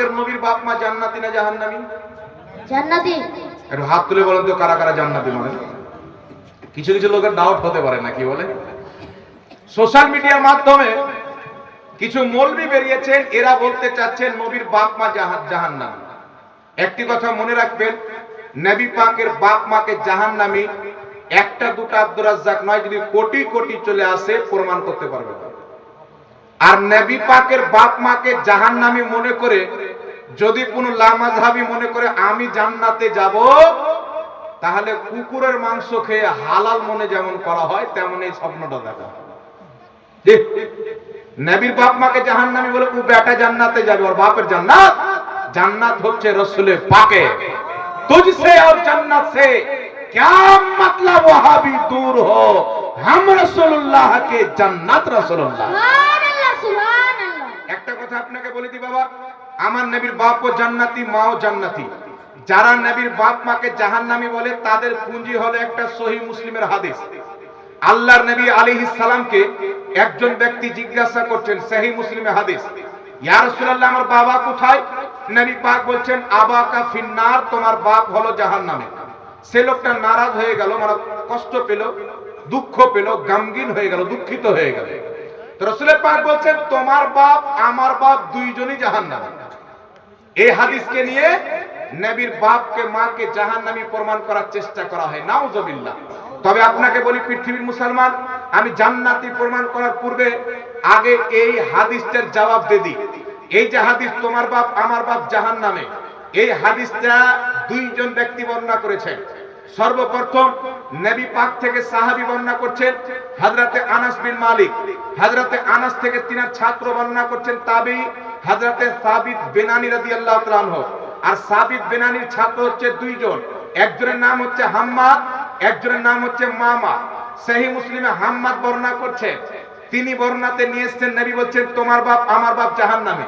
আমাদের নবীর বাপ মা জান্নাতি না জাহান্নামী? জান্নাতি। একটু হাত তুলে বলেন তো কারা কারা জান্নাতি মানে। কিছু কিছু লোকের ডাউট হতে পারে না, কি বলে? সোশ্যাল মিডিয়ার মাধ্যমে কিছু মৌলবি বেরিয়েছেন, এরা বলতে চাচ্ছেন নবীর বাপ মা জাহান্নামী। একটি কথা মনে রাখবেন, নবী পাকের বাপ মাকে জাহান্নামী একটা দুটা আব্দুর রাজ্জাক নয়, যদি কোটি কোটি চলে আসে প্রমাণ করতে পারবে না। আর নবী পাকের বাপ মাকে জাহান্নামী মনে করে যদি কোনো লামাযহাবী মনে করে আমি জান্নাতে যাব, তাহলে কুকুরের মাংস খেয়ে হালাল মনে যেমন করা হয় তেমন এই স্বপ্নটা দেখা। নবীর বাপ মাকে জাহান্নামী বলে ও বেটা জান্নাতে যাবে, ওর বাপের জান্নাত। জান্নাত হচ্ছে রসুলের পাকে। तुझसे और जन्नत से क्या मतलब वहां भी दूर हो, हम रसूलुल्लाह के जन्नत रसूलुल्लाह। সুবহানাল্লাহ সুবহানাল্লাহ। একটা কথা আপনাকে বলে দি বাবা, আমার নবীর বাপও জান্নাতি, মাও জান্নাতি। যারা নবীর বাপ মাকে জাহান্নামী বলে তাদের পুঁজি হলো একটা সহিহ মুসলিমের হাদিস। আল্লাহর নবী আলাইহিস সালামকে একজন ব্যক্তি জিজ্ঞাসা করছেন, সহিহ মুসলিমের হাদিস, ইয়া রাসূলুল্লাহ আমার বাবা কোথায়? নবী পাক বলছেন আবাকা ফিন্নার, তোমার বাপ হলো জাহান্নামে। সে লোকটা নারাজ হয়ে গেল, মানে কষ্ট পেল, দুঃখ পেল, গমগিন হয়ে গেল, দুঃখিত হয়ে গেল। তো রাসূল পাক বলছেন তোমার বাপ আমার বাপ দুইজনই জাহান্নামে। এই হাদিসকে নিয়ে নবীর বাপকে মাকে জাহান্নামী প্রমাণ করার চেষ্টা করা হয়, নাউজুবিল্লাহ। তবে আপনাকে বলি পৃথিবীর মুসলমান, আমি জান্নাতি প্রমাণ করার পূর্বে আগে এই হাদিসটার জবাব দিয়ে দিই। এই যে হাদিস তোমার বাপ আমার বাপ জাহান্নামে, এই হাদিসটা দুইজন ব্যক্তি বর্ণনা করেছেন। সর্বপ্রথম নবী পাক থেকে সাহাবী বর্ণনা করছেন হযরতে আনাস বিন মালিক। হযরতে আনাস থেকে তিনার ছাত্র বর্ণনা করছেন তাবেঈ হযরতে সাবিত বিনানি রাদিয়াল্লাহু তাআলা আনহু। আর সাবিত বিনানির ছাত্র হচ্ছে দুইজন, একজনের নাম হচ্ছে হাম্মাদ, একজনের নাম হচ্ছে মামা। সহিহ মুসলিমে হাম্মাদ বর্ণনা করছেন, তিনি বর্ণনাতে নিয়ে এসেছেন নবী বলছেন তোমার বাপ আমার বাপ জাহান্নামে।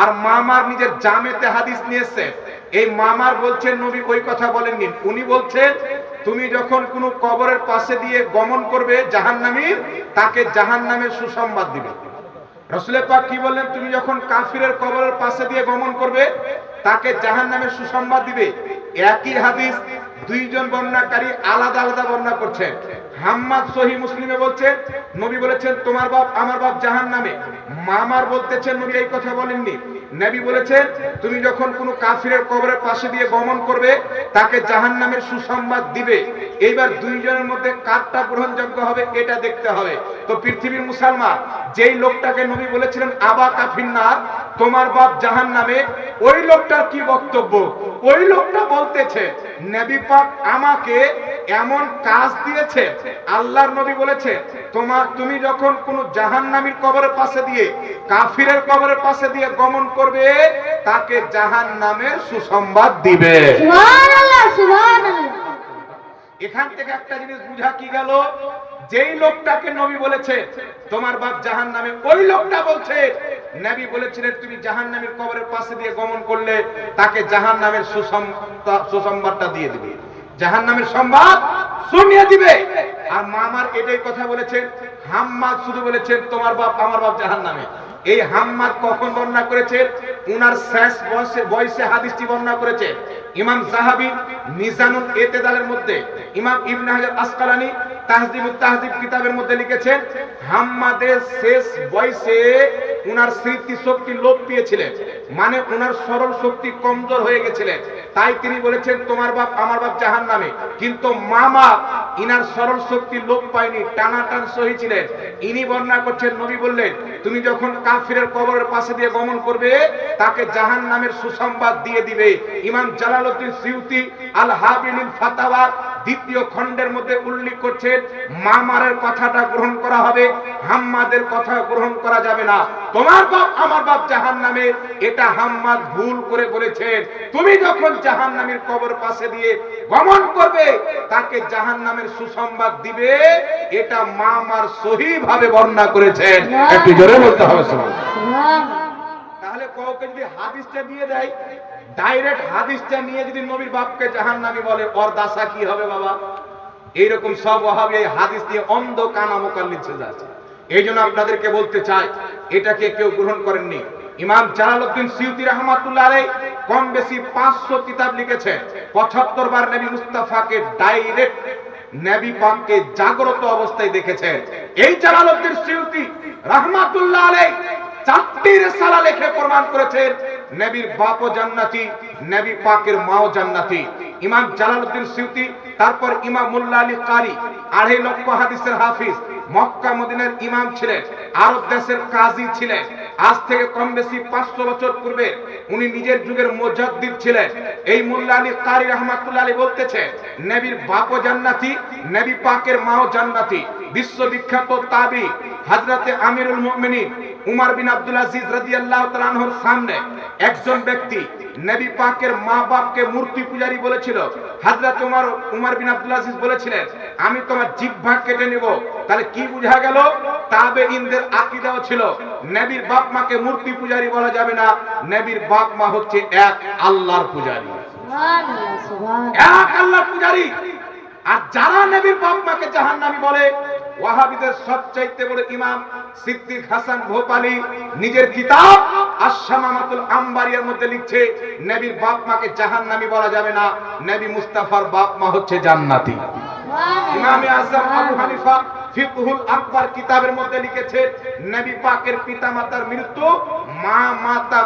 আর মামার নিজের জামেতে হাদিস নিয়ে এসেছেন, এই মামার বলছেন নবী ওই কথা বলেননি, উনি বলছেন তুমি যখন কোনো কবরের পাশে দিয়ে গমন করবে জাহান্নামী, তাকে জাহান্নামের সুসংবাদ দিবে। রাসূল পাক কি বললেন? তুমি যখন কাফিরের কবরের পাশে দিয়ে গমন করবে তাকে জাহান্নামের সুসংবাদ দিবে। একই হাদিস দুইজন বর্ণনাকারী আলাদা আলাদা বর্ণনা করছেন। হাম্মাদ সহিহ মুসলিমে বলছেন নবী বলেছেন তোমার বাপ আমার বাপ জাহান্নামে। মামার বলতেছেন নবী এই কথা বলেননি, নবী বলেছেন তুমি যখন কোনো কাফিরের কবরের পাশে দিয়ে গমন করবে তাকে জাহান্নামের সুসংবাদ দিবে। এইবার দুইজনের মধ্যে কারটা গ্রহণযোগ্য হবে এটা দেখতে হবে। তো পৃথিবীর মুসলমান, যেই লোকটাকে নবী বলেছিলেন আবাকা ফিন্নার, তোমার বাপ জাহান্নামে, ওই লোকটার কি বক্তব্য? ওই লোকটা বলতেছে নবী পাক আমাকে এমন কাজ দিয়েছে, আল্লাহর নবী বলেছে তুমি যখন কোন জাহান্নামীর কবরের পাশে দিয়ে কাফিরের কবরের পাশে দিয়ে গমন করবে তাকে জাহান্নামের সুসংবাদ দিবে। সুবহানাল্লাহ সুবহানাল্লাহ। এখান থেকে একটা জিনিস বুঝা কি গেল, যেই লোকটাকে নবী বলেছে তোমার বাপ জাহান্নামে, ওই লোকটা বলছে নবী বলেছিলেন তুমি জাহান্নামীর কবরের পাশে দিয়ে গমন করলে তাকে জাহান্নামের সুসংবাদটা দিয়ে দিবে, জাহান্নামের সংবাদ শুনিয়ে দিবে। আর মামার এটাই কথা বলেছেন। হাম্মাদ শুধু বলেছেন তোমার বাপ আমার বাপ জাহান্নামে। এই হাম্মাদ কখন বর্ণনা করেছেন? উনার শেষ বয়সে হাদিসটি বর্ণনা করেছে ইমাম যাহাবী মিজানুল ইতিদালের মধ্যে। ইমাম ইবনে হাজার আসকালানী তাহযিবুত তাহযিব কিতাবের মধ্যে লিখেছেন হাম্মাদের শেষ বয়সে উনার স্মৃতি শক্তি লোপ পেয়েছিলেন, মানে উনার স্মরণ শক্তি কমজোর হয়ে গেছিলেন, তাই তিনি বলেছেন তোমার বাপ আমার বাপ জাহান্নামে। কিন্তু মামা ইনার স্মরণ শক্তি লোপ পায়নি, টানাটান সহি ছিলেন। ইনি বর্ণনা করছেন নবী বললেন তুমি যখন কাফিরের কবরের পাশে দিয়ে গমন করবে তাকে জাহান্নামের সুসংবাদ দিয়ে দিবে। ইমাম জালালউদ্দিন সিউতি আল হাবিলিল ফাতাওয়া দ্বিতীয় খণ্ডের মধ্যে উল্লেখ করছেন মামারের কথাটা গ্রহণ করা হবে, হাম্মাদের কথা গ্রহণ করা যাবে না। তোমার বাপ আমার বাপ জাহান্নামে, এটা হাম্মাদ ভুল করে বলেছেন। তুমি যখন জাহান্নামীর কবর পাশে দিয়ে গমন করবে তাকে জাহান্নামের সুসংবাদ দিবে, এটা মামার সহি ভাবে বর্ণনা করেছেন। একটু জোরে বলতে হবে সুবহানাল্লাহ। তাহলে কাউকে যদি হাদিসটা দিয়ে দেয়, ডাইরেক্ট হাদিসটা নিয়ে যদি নবীর বাপকে জাহান্নামী বলে, ওর দশা কি হবে বাবা? এইরকম সব ওয়াহাবী এই হাদিস দিয়ে অন্ধ কানা মুকাল্লিদ হয়ে যাচ্ছে। এই জন্য আপনাদেরকে বলতে চাই এটাকে কেউ গ্রহণ করেননি। ইমাম জালালউদ্দিন সিউতি রাহমাতুল্লাহ আলাইহি কম বেশি 500 কিতাব লিখেছেন। 75 বার নবী মুস্তাফাকে ডাইরেক্ট নবী পাককে জাগ্রত অবস্থায় দেখেছেন। এই জালালউদ্দিন সিউতি রাহমাতুল্লাহ আলাইহি 4টি রিসালা লিখে প্রমাণ করেছেন নবীর বাপও জান্নাতি, নবী পাকের মাও জান্নাতি। ইমাম জালালউদ্দিন সিউতি, তারপর ইমাম মোল্লা আলী কারি, 2.5 লক্ষ হাদিসের হাফিজ, মক্কা মদিনার ইমাম ছিলেন, আরব দেশের কাজী ছিলেন। আজ থেকে কম বেশি 500 বছর পূর্বে উনি নিজের যুগের মুজাদ্দিদ ছিলেন। এই মোল্লা আলী কারি রাহমাতুল্লাহ আলাইহি বলতেছেন নবীর বাপও জান্নাতি, নবী পাকের মাও জান্নাতি। বিশ্ববিখ্যাত তাবী হযরতে আমিরুল মুমিনিন উমর বিন আব্দুল আজিজ রাদিয়াল্লাহু তাআলা আনহুর সামনে একজন ব্যক্তি নবী পাকের মা বাপকে মূর্তি পূজারী বলেছিল। হযরত উমর বিন আব্দুল আজিজ বলেছিলেন আমি তোমার জিহ্বা কেটে নেব। তাহলে কি বোঝা গেল? তাবেঈনদের আকীদাও ছিল নবীর বাপ মাকে মূর্তি পূজারী বলা যাবে না, নবীর বাপ মা হচ্ছে এক আল্লাহর পূজারী, সুবহানাল্লাহ, সুবহানাল্লাহ। এক আল্লাহর পূজারী। আর যারা নবীর বাপ মাকে জাহান্নামী বলে, ওয়াহাবিদের সবচাইতে বড় ইমাম সিদ্দিক হাসান ভোপালী নিজের কিতাব আশ-শামামাতুল আম্বারিয়ার মধ্যে লিখছে নবীর বাপ মাকে জাহান্নামী বলা যাবে না, নবী মুস্তাফার বাপ মা হচ্ছে জান্নাতি। ইমামে আযম আবু হানিফা ফিকহুল আকবার কিতাবের মধ্যে লিখেছে নবী পাকের পিতামাতার মৃত্যু মা মাতা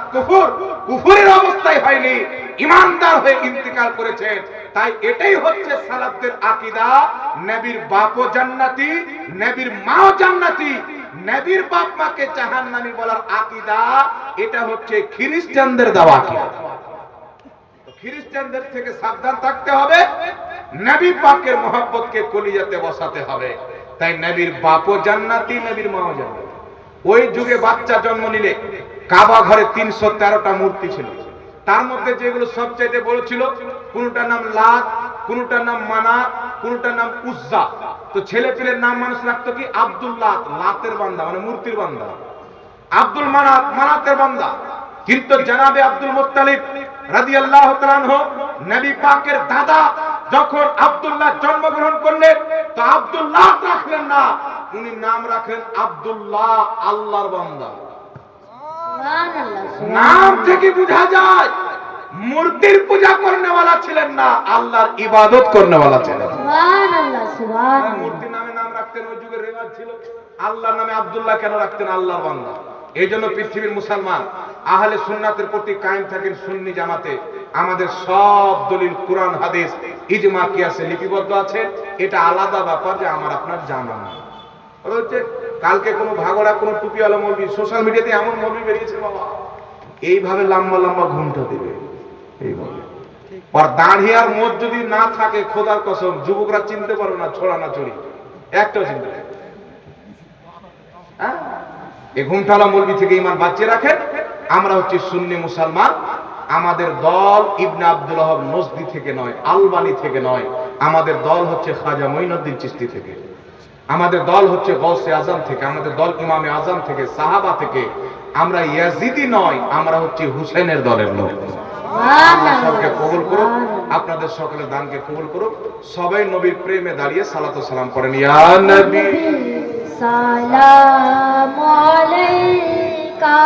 কুফরের অবস্থায় হয়নি, ঈমানদার হয়ে ইন্তেকাল করেছেন। তাই এটাই হচ্ছে সালাফদের আকীদা, নবীর বাপও জান্নাতি, নবীর মাও জান্নাতি। নবীর বাপ মাকে জাহান্নামী বলার আকীদা এটা হচ্ছে খ্রিস্টানদের দেওয়া আকীদা। খ্রিস্টানদের থেকে সাবধান থাকতে হবে, নবী পাকের মহব্বতকে কলিজাতে বসাতে হবে। তাই নবীর বাপও জান্নাতি, নবীর মাও জান্নাতি। ওই যুগে বাচ্চা জন্ম নিলে কাবা ঘরে 313টা মূর্তি ছিল। তার মধ্যে যেগুলো সবচাইতে বড় ছিল, কোনটার নাম লাত, কোনটার নাম মানাত, কোনটার নাম উজ্জা। তো ছেলে পেলের নাম মানুষ রাখতো কি? আব্দুল্লাহ, লাতের বান্দা মানে মূর্তির বান্দা। আব্দুল মানাত, মানাতের বান্দা। কিন্তু জনাবে আব্দুল মুত্তালিব রাদিয়াল্লাহু তাআলা আনহু নবী পাকের দাদা যখন আব্দুল্লাহ জন্মগ্রহণ করলেন, তো আব্দুল্লাহ রাখলেন না, উনি নাম রাখলেন আব্দুল্লাহ, আল্লাহর বান্দা। নাম থেকে বোঝা যায় মূর্তির পূজা করনেওয়ালা ছিলেন না, আল্লাহর ইবাদত করনেওয়ালা ছিলেন। সুবহানাল্লাহ, সুবহানাল্লাহ। মূর্তির নামে নাম রাখতেন, ওই যুগের রেওয়াজ ছিল। আল্লাহর নামে আব্দুল্লাহ কেন রাখতেন? আল্লাহর বান্দা। এই জন্য পৃথিবীর মুসলমান আহলে সুন্নাতের প্রতি কায়েম থাকেন সুন্নি জামাতে। আমাদের সব দলিল কোরআন হাদিস ইজমা কিয়াসে লিপিবদ্ধ আছে। এটা আলাদা ব্যাপার যে আমার আপনার জানা না। হচ্ছে কালকে কোনো ভাগড়া কোনো টুপিওয়ালা মৌলবি সোশ্যাল মিডিয়াতে এমন মৌলবি বেরিয়েছে বাবা, এইভাবে লম্বা লম্বা ঘুমটা দেবে এইভাবে। আর দাঁড়িয়ে আর মোট যদি না থাকে, খোদার কসম যুবকরা চিনতে পারবে না ছোড়া না চড়ি, একটাও চিনতে পারবে। হ্যাঁ, এই ঘুমটালা মৌলবি থেকে ঈমান বাঁচিয়ে রাখেন। আমরা হচ্ছে সুন্নি মুসলমান। আমাদের দল ইবনে আব্দুল ওয়াহাব নজদি থেকে নয়, আলবানি থেকে নয়। আমাদের দল হচ্ছে খাজা মঈনুদ্দিন চিশতি থেকে। আমাদের দল হচ্ছে গৌসে আজম থেকে। আমাদের দল ইমামে আজম থেকে, সাহাবা থেকে। আমরা ইয়াজিদি নয়, আমরা হচ্ছে হুসেনের দলের লোক। আল্লাহ সবকে কবুল করুক, আপনাদের সকলের দানকে কবুল করুক। সবাই নবীর প্রেমে দাঁড়িয়ে সালাত ও সালাম করেন। ইয়া নবী সালামু আলাইকা।